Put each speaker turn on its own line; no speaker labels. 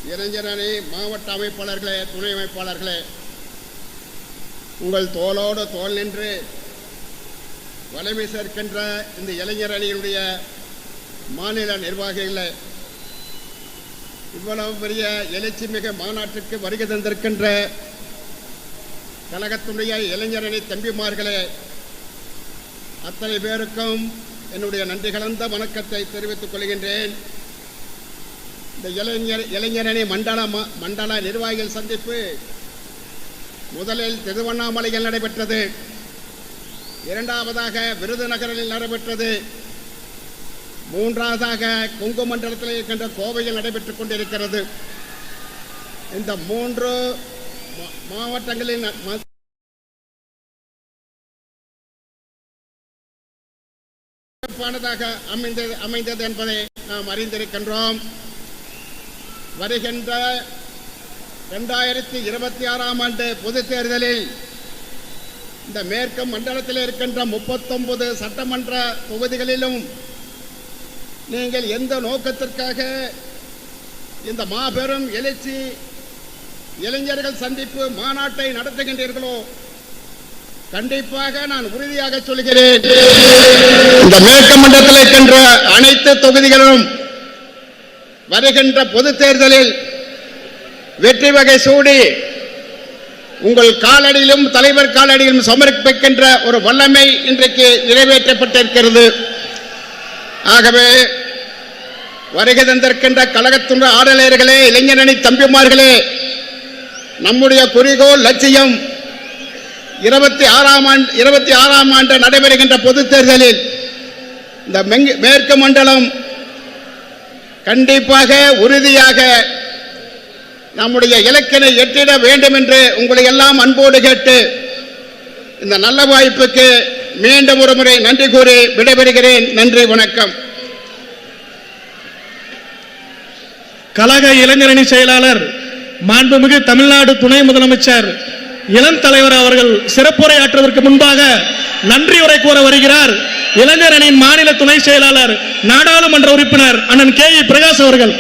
இளைஞரணி மாவட்ட அமைப்பாளர்களே, துணை அமைப்பாளர்களே, உங்கள் தோளோடு தோள் நின்று வலிமை சேர்க்கின்ற இந்த இளைஞர் அணியினுடைய மாநில நிர்வாகிகளே, இவ்வளவு பெரிய எழுச்சி மிக மாநாட்டிற்கு வருகை தந்திருக்கின்ற கழகத்துடைய இளைஞரணி தம்பிமார்களே, அத்தனை பேருக்கும் என்னுடைய நன்றி கலந்த வணக்கத்தை தெரிவித்துக் கொள்கின்றேன். இந்த இளைஞரணி மண்டல நிர்வாகிகள் சந்திப்பு முதலில் திருவண்ணாமலையில் நடைபெற்றது, இரண்டாவதாக விருதுநகரில் நடைபெற்றது, மூன்றாவதாக கொங்கு மண்டலத்தில் இருக்கின்ற கோவையில் நடைபெற்றுக் கொண்டிருக்கிறது. இந்த 3 மாவட்டங்களில் அமைந்தது என்பதை நாம் அறிந்திருக்கின்றோம். வருகின்ற 2026ஆம் ஆண்டு பொதுத் தேர்தலில் இந்த மேற்கு மண்டலத்தில் இருக்கின்ற 39 சட்டமன்ற தொகுதிகளிலும் நீங்கள் எந்த நோக்கத்திற்காக இந்த மாபெரும் எழுச்சி இளைஞர்கள் சந்திப்பு மாநாட்டை நடத்துகின்றீர்களோ, கண்டிப்பாக நான் உறுதியாக சொல்கிறேன், இந்த மேற்கு மண்டலத்தில் இருக்கின்ற அனைத்து தொகுதிகளிலும் வருகின்ற பொது தேர்தலில் வெற்றி வகை சூடி உங்கள் காலடியிலும் தலைவர் காலடியிலும் சமர்ப்பிக்கின்ற ஒரு வல்லமை இன்றைக்கு நிறைவேற்றப்பட்டிருக்கிறது. ஆகவே வருகை தந்திருக்கின்ற கழகத்துடைய ஆடலர்களே, இளைஞரணி தம்பிமார்களே, நம்முடைய குறிக்கோள் லட்சியம் 26ஆம் ஆண்டு நடைபெறுகின்ற பொது தேர்தலில் இந்த மேற்கு மண்டலம் கண்டிப்பாக உறுதியாக நம்முடைய இலக்கினை எட்டிட வேண்டும் என்று உங்களை எல்லாம் அன்போடு கேட்டு இந்த நல்ல வாய்ப்புக்கு மீண்டும் ஒரு முறை நன்றி கூறி விடைபெறுகிறேன். நன்றி, வணக்கம்.
கழக இளைஞரணி செயலாளர் மாண்புமிகு தமிழ்நாடு துணை முதலமைச்சர் இளம் தலைவர் அவர்கள் சிறப்புரையாற்றுவதற்கு முன்பாக நன்றி உரை கூற வருகிறார். இளைஞர் அணியின் மாநில துணை செயலாளர் நாடாளுமன்ற உறுப்பினர் அண்ணன் கே. பிரகாஷ் அவர்கள்.